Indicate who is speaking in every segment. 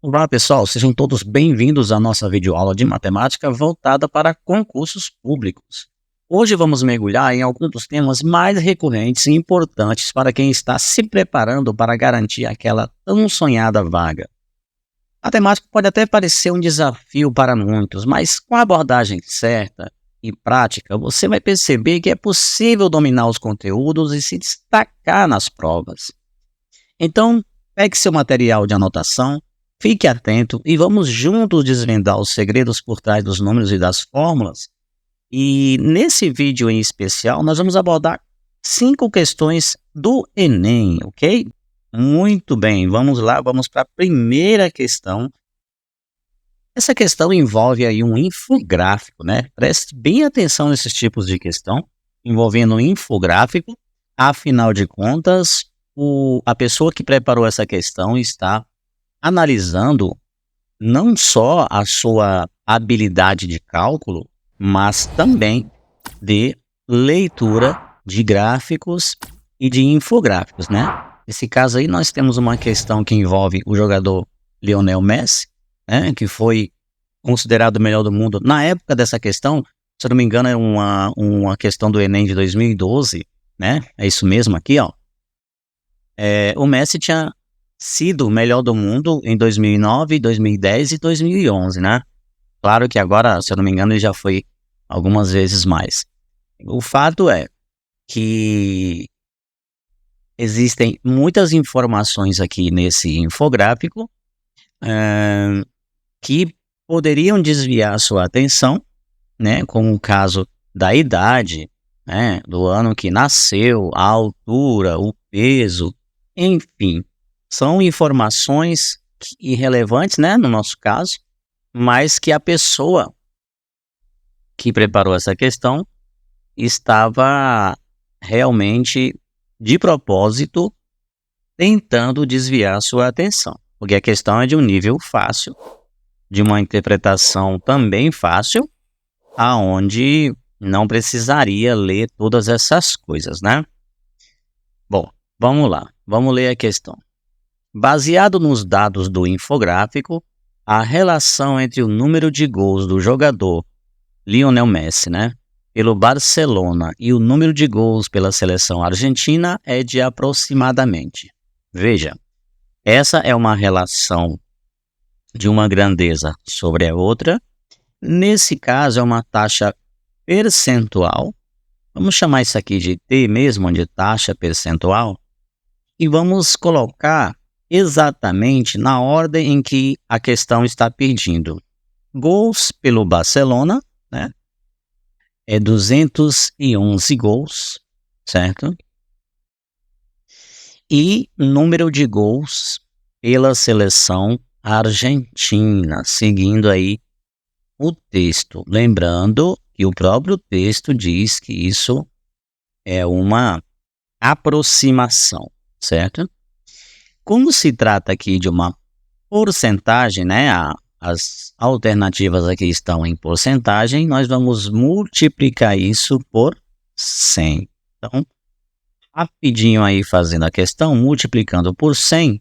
Speaker 1: Olá pessoal, sejam todos bem-vindos à nossa videoaula de matemática voltada para concursos públicos. Hoje vamos mergulhar em alguns dos temas mais recorrentes e importantes para quem está se preparando para garantir aquela tão sonhada vaga. Matemática pode até parecer um desafio para muitos, mas com a abordagem certa e prática, você vai perceber que é possível dominar os conteúdos e se destacar nas provas. Então, pegue seu material de anotação, fique atento e vamos juntos desvendar os segredos por trás dos números e das fórmulas. E nesse vídeo em especial, nós vamos abordar 5 questões do Enem, ok? Muito bem, vamos lá, vamos para a primeira questão. Essa questão envolve aí um infográfico, né? Preste bem atenção nesses tipos de questão, envolvendo um infográfico. Afinal de contas, a pessoa que preparou essa questão está analisando não só a sua habilidade de cálculo, mas também de leitura de gráficos e de infográficos, né? Nesse caso aí, nós temos uma questão que envolve o jogador Lionel Messi, né, que foi considerado o melhor do mundo. Na época dessa questão, se eu não me engano, é uma questão do Enem de 2012, né? É isso mesmo aqui, ó. O Messi tinha sido o melhor do mundo em 2009, 2010 e 2011, né? Claro que agora, se eu não me engano, ele já foi algumas vezes mais. O fato é que existem muitas informações aqui nesse infográfico que poderiam desviar a sua atenção, né? Como o caso da idade, né? Do ano que nasceu, a altura, o peso, enfim. São informações irrelevantes, né, no nosso caso, mas que a pessoa que preparou essa questão estava realmente, de propósito, tentando desviar sua atenção. Porque a questão é de um nível fácil, de uma interpretação também fácil, aonde não precisaria ler todas essas coisas, né? Bom, vamos lá, vamos ler a questão. Baseado nos dados do infográfico, a relação entre o número de gols do jogador Lionel Messi, né, pelo Barcelona e o número de gols pela seleção argentina é de aproximadamente. Veja, essa é uma relação de uma grandeza sobre a outra. Nesse caso, é uma taxa percentual. Vamos chamar isso aqui de T mesmo, de taxa percentual. E vamos colocar exatamente na ordem em que a questão está pedindo. Gols pelo Barcelona, né? É 211 gols, certo? E número de gols pela seleção argentina, seguindo aí o texto. Lembrando que o próprio texto diz que isso é uma aproximação, certo? Como se trata aqui de uma porcentagem, né? As alternativas aqui estão em porcentagem, nós vamos multiplicar isso por 100. Então, rapidinho aí fazendo a questão, multiplicando por 100,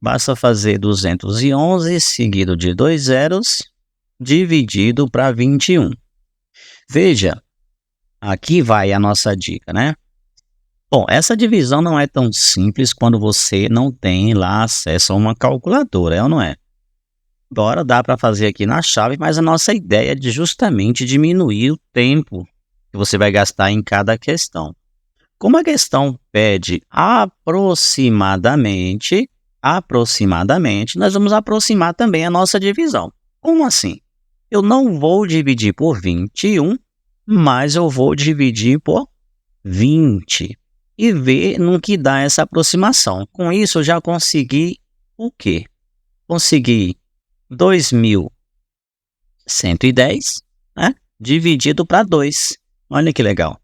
Speaker 1: basta fazer 211 seguido de 2 zeros, dividido para 21. Veja, aqui vai a nossa dica, né? Bom, essa divisão não é tão simples quando você não tem lá acesso a uma calculadora, é ou não é? Embora dá para fazer aqui na chave, mas a nossa ideia é de justamente diminuir o tempo que você vai gastar em cada questão. Como a questão pede aproximadamente, nós vamos aproximar também a nossa divisão. Como assim? Eu não vou dividir por 21, mas eu vou dividir por 20. E ver no que dá essa aproximação. Com isso, eu já consegui o quê? Consegui 2.110, né? Dividido para 2. Olha que legal.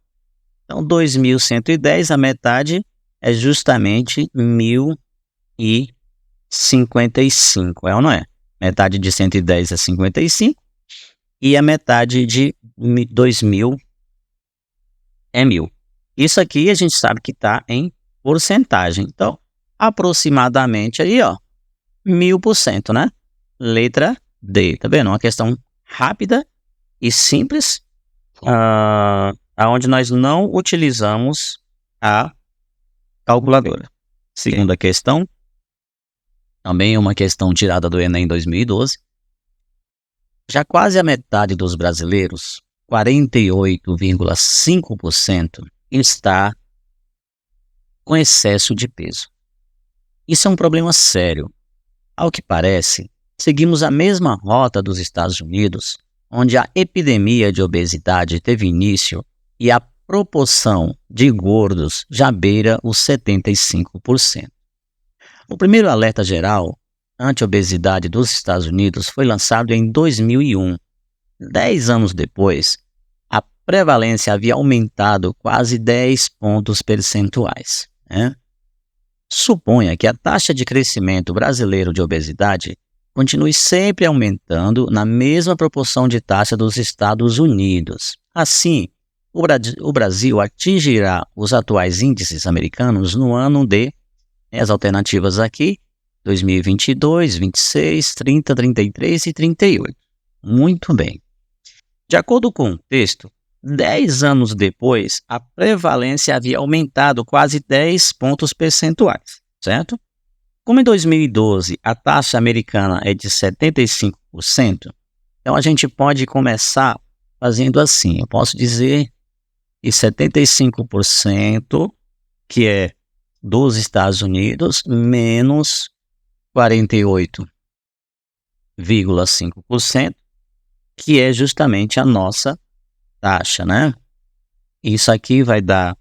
Speaker 1: Então, 2.110, a metade é justamente 1.055, é ou não é? Metade de 110 é 55 e a metade de 2.000 é 1.000. Isso aqui a gente sabe que está em porcentagem. Então, aproximadamente aí, ó, 1000%, né? letra D. Tá vendo? Uma questão rápida e simples, onde nós não utilizamos a calculadora. Segunda questão, também uma questão tirada do Enem 2012. Já quase a metade dos brasileiros, 48,5%, está com excesso de peso. Isso é um problema sério. Ao que parece, seguimos a mesma rota dos Estados Unidos, onde a epidemia de obesidade teve início e a proporção de gordos já beira os 75%. O primeiro alerta geral anti-obesidade dos Estados Unidos foi lançado em 2001. 10 anos depois, a prevalência havia aumentado quase 10 pontos percentuais. Suponha que a taxa de crescimento brasileiro de obesidade continue sempre aumentando na mesma proporção de taxa dos Estados Unidos. Assim, o Brasil atingirá os atuais índices americanos no ano de, as alternativas aqui, 2022, 26, 30, 33 e 38. Muito bem. De acordo com o texto, 10 anos depois, a prevalência havia aumentado quase 10 pontos percentuais, certo? Como em 2012 a taxa americana é de 75%, então a gente pode começar fazendo assim. Eu posso dizer que 75%, que é dos Estados Unidos, menos 48,5%, que é justamente a nossa taxa, né? Isso aqui vai dar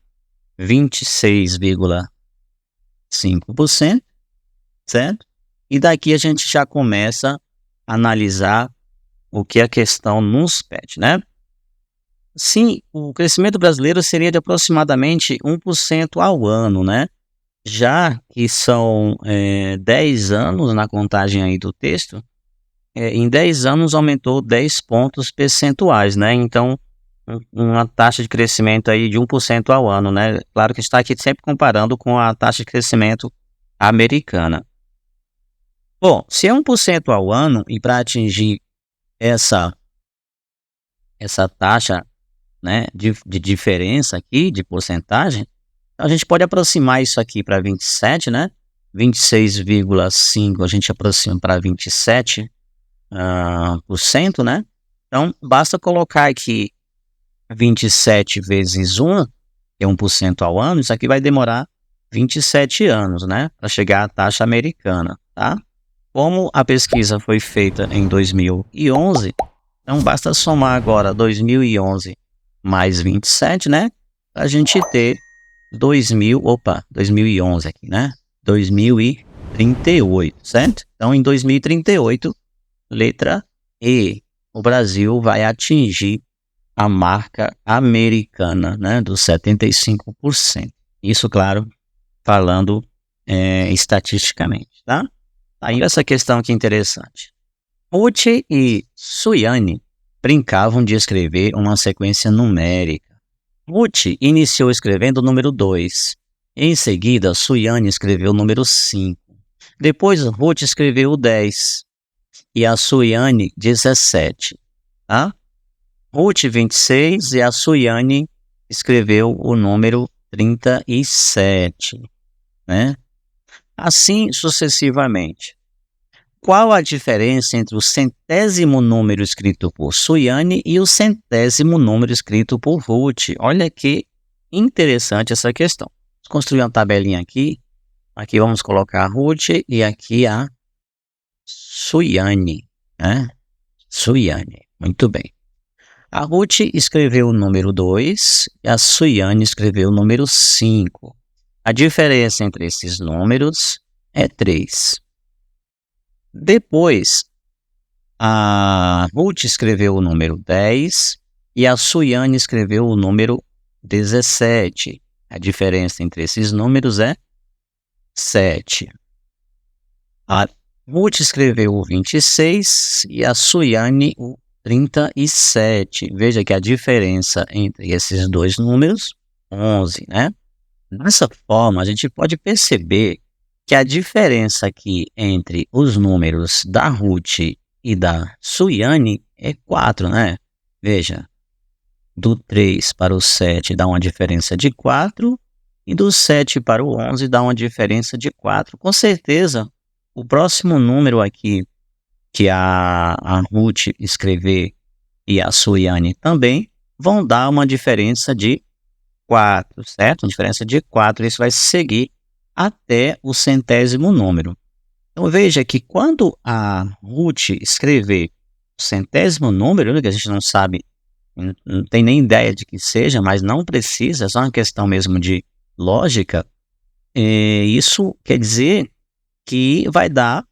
Speaker 1: 26,5%, certo? E daqui a gente já começa a analisar o que a questão nos pede, né? Sim, o crescimento brasileiro seria de aproximadamente 1% ao ano, né? Já que são 10 anos na contagem aí do texto, em 10 anos aumentou 10 pontos percentuais, né? Então, uma taxa de crescimento aí de 1% ao ano, né? Claro que está aqui sempre comparando com a taxa de crescimento americana. Bom, se é 1% ao ano, e para atingir essa taxa, né, de diferença aqui, de porcentagem, a gente pode aproximar isso aqui para 27, né? 26,5 a gente aproxima para 27%, né? Então, basta colocar aqui 27 vezes 1, que é 1% ao ano, isso aqui vai demorar 27 anos, né? Para chegar à taxa americana, tá? Como a pesquisa foi feita em 2011, então basta somar agora 2011 mais 27, né? Para a gente ter 2011 aqui, né? 2038, certo? Então, em 2038, letra E, o Brasil vai atingir a marca americana, né? Dos 75%. Isso, claro, falando estatisticamente, tá? Aí essa questão aqui interessante. Ruth e Suiane brincavam de escrever uma sequência numérica. Ruth iniciou escrevendo o número 2. Em seguida, Suiane escreveu o número 5. Depois, Ruth escreveu o 10. E a Suiane, 17. Tá? Ruth, 26, e a Suiane escreveu o número 37. Né? Assim sucessivamente. Qual a diferença entre o centésimo número escrito por Suiane e o centésimo número escrito por Ruth? Olha que interessante essa questão. Vamos construir uma tabelinha aqui. Aqui vamos colocar a Ruth e aqui a Suiane. Né? Suiane, muito bem. A Ruth escreveu o número 2 e a Suiane escreveu o número 5. A diferença entre esses números é 3. Depois, a Ruth escreveu o número 10 e a Suiane escreveu o número 17. A diferença entre esses números é 7. A Ruth escreveu o 26 e a Suiane o 37. Veja que a diferença entre esses dois números, 11, né? Dessa forma, a gente pode perceber que a diferença aqui entre os números da Ruth e da Suiane é 4, né? Veja, do 3 para o 7 dá uma diferença de 4, e do 7 para o 11 dá uma diferença de 4. Com certeza, o próximo número aqui que a Ruth escrever e a Suiane também vão dar uma diferença de 4, certo? Uma diferença de 4, isso vai seguir até o centésimo número. Então veja que quando a Ruth escrever o centésimo número, que a gente não sabe, não tem nem ideia de que seja, mas não precisa, é só uma questão mesmo de lógica, isso quer dizer que vai dar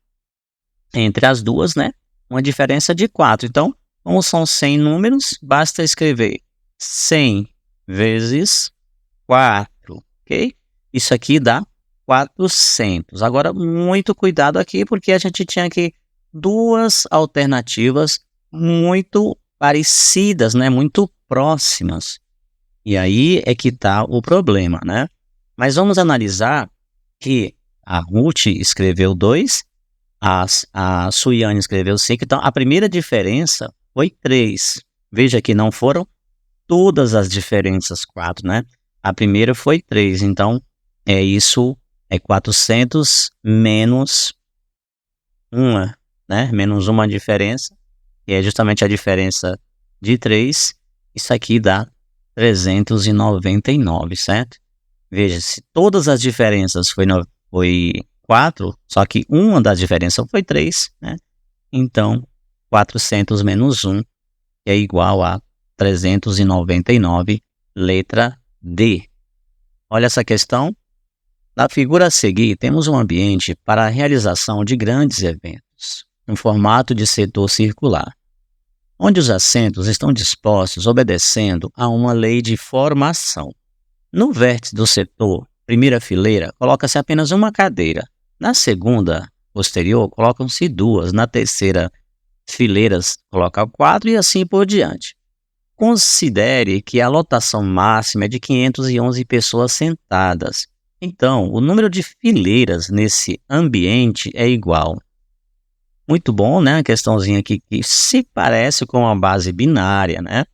Speaker 1: entre as duas, né, uma diferença de 4. Então, como são 100 números, basta escrever 100 vezes 4, ok? Isso aqui dá 400. Agora, muito cuidado aqui, porque a gente tinha aqui duas alternativas muito parecidas, né, muito próximas. E aí é que está o problema, né? Mas vamos analisar que a Ruth escreveu 2, a Suiane escreveu 5, então a primeira diferença foi 3. Veja que não foram todas as diferenças 4, né? A primeira foi 3, então isso é 400 menos uma, né? Menos uma diferença, que é justamente a diferença de 3. Isso aqui dá 399, certo? Veja, se todas as diferenças foi 4, só que uma das diferenças foi 3, né? Então, 400 menos 1 é igual a 399, letra D. Olha essa questão. Na figura a seguir, temos um ambiente para a realização de grandes eventos, em formato de setor circular, onde os assentos estão dispostos obedecendo a uma lei de formação. No vértice do setor, primeira fileira, coloca-se apenas uma cadeira. Na segunda, posterior, colocam-se 2. Na terceira fileira, coloca 4 e assim por diante. Considere que a lotação máxima é de 511 pessoas sentadas. Então, o número de fileiras nesse ambiente é igual. Muito bom, né? A questãozinha aqui que se parece com uma base binária, né?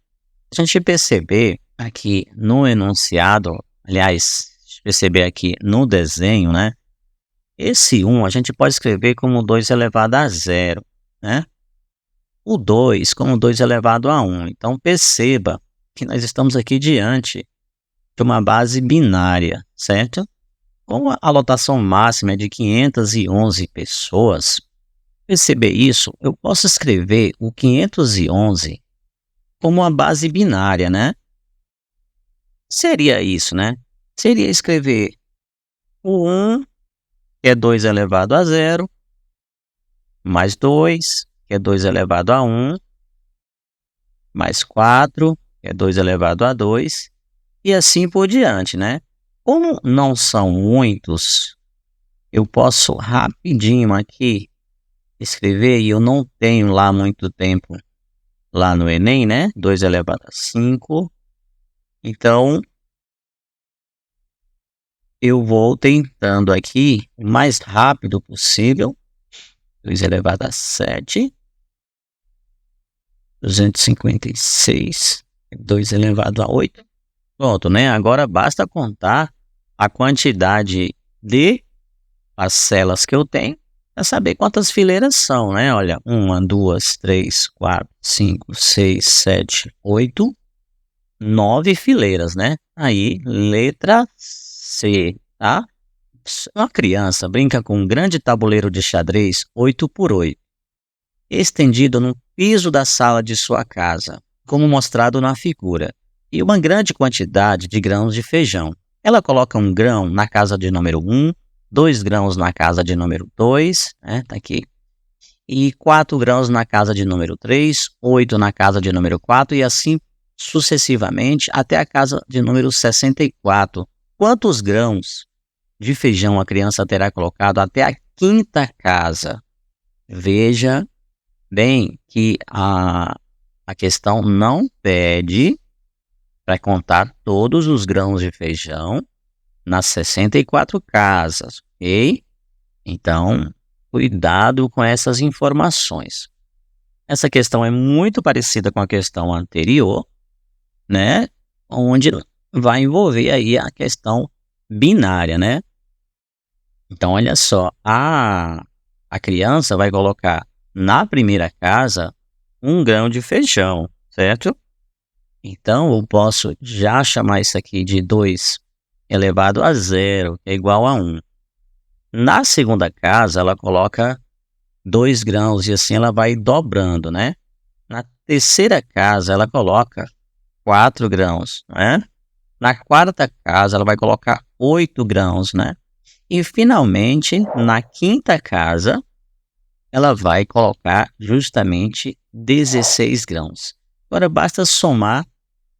Speaker 1: A gente perceber aqui no enunciado, aliás, perceber aqui no desenho, né? Esse 1 a gente pode escrever como 2 elevado a 0, né? O 2 como 2 elevado a 1. Então, perceba que nós estamos aqui diante de uma base binária, certo? Como a lotação máxima é de 511 pessoas, perceber isso, eu posso escrever o 511 como uma base binária, né? Seria isso, né? Seria escrever o 1, que é 2 elevado a 0, mais 2, que é 2 elevado a 1, mais 4, que é 2 elevado a 2, e assim por diante, né? Como não são muitos, eu posso rapidinho aqui escrever, e eu não tenho lá muito tempo lá no Enem, né? 2 elevado a 5. Então, eu vou tentando aqui o mais rápido possível. 2 elevado a 7. 256. 2 elevado a 8. Pronto, né? Agora basta contar a quantidade de parcelas que eu tenho para saber quantas fileiras são, né? Olha, 1, 2, 3, 4, 5, 6, 7, 8, 9 fileiras, né? Aí, letra C, tá? Uma criança brinca com um grande tabuleiro de xadrez 8x8, estendido no piso da sala de sua casa, como mostrado na figura, e uma grande quantidade de grãos de feijão. Ela coloca um grão na casa de número 1, 2 grãos na casa de número 2, né, tá aqui, e 4 grãos na casa de número 3, 8 na casa de número 4 e assim sucessivamente até a casa de número 64. Quantos grãos de feijão a criança terá colocado até a quinta casa? Veja bem que a questão não pede para contar todos os grãos de feijão nas 64 casas, ok? Então, cuidado com essas informações. Essa questão é muito parecida com a questão anterior, né? Onde vai envolver aí a questão binária, né? Então, olha só, a criança vai colocar na primeira casa 1 grão de feijão, certo? Então, eu posso já chamar isso aqui de 2 elevado a 0, que é igual a 1. Na segunda casa, ela coloca 2 grãos e assim ela vai dobrando, né? Na terceira casa, ela coloca 4 grãos, né? Na quarta casa, ela vai colocar 8 grãos, né? E finalmente, na quinta casa, ela vai colocar justamente 16 grãos. Agora basta somar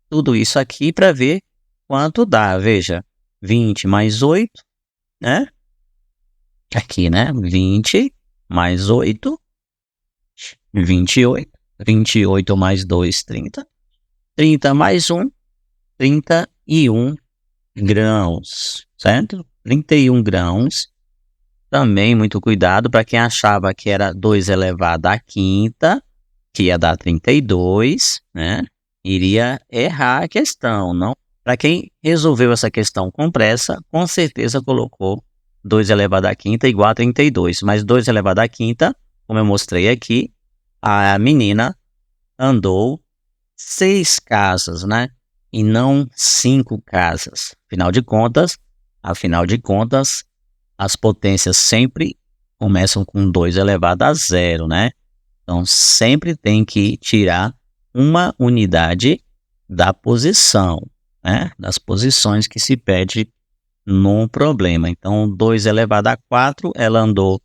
Speaker 1: tudo isso aqui para ver quanto dá. Veja, 20 mais 8, né? Aqui, né? 20 mais 8, 28. 28 mais 2, 30. 30 mais 1, 31 grãos, certo? 31 grãos. Também muito cuidado para quem achava que era 2 elevado à quinta, que ia dar 32, né? Iria errar a questão, não? Para quem resolveu essa questão com pressa, com certeza colocou 2 elevado à quinta igual a 32, mas 2 elevado à quinta, como eu mostrei aqui, a menina andou 6 casas, né? E não 5 casas. Afinal de contas, as potências sempre começam com 2 elevado a 0, né? Então, sempre tem que tirar uma unidade da posição, né? Das posições que se pede num problema. Então, 2 elevado a 4, ela andou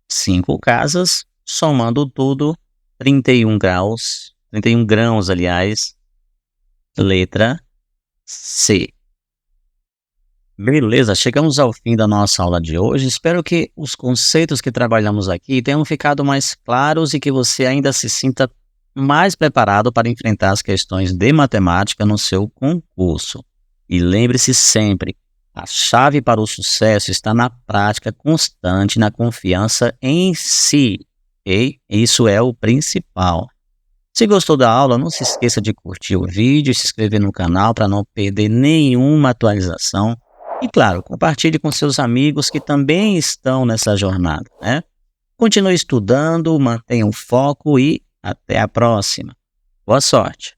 Speaker 1: 5 casas, somando tudo, 31 graus, 31 grãos, aliás, letra C. Beleza, chegamos ao fim da nossa aula de hoje. Espero que os conceitos que trabalhamos aqui tenham ficado mais claros e que você ainda se sinta mais preparado para enfrentar as questões de matemática no seu concurso. E lembre-se sempre, a chave para o sucesso está na prática constante, na confiança em si. Ok? Isso é o principal. Se gostou da aula, não se esqueça de curtir o vídeo e se inscrever no canal para não perder nenhuma atualização. E claro, compartilhe com seus amigos que também estão nessa jornada, né? Continue estudando, mantenha o foco e até a próxima. Boa sorte!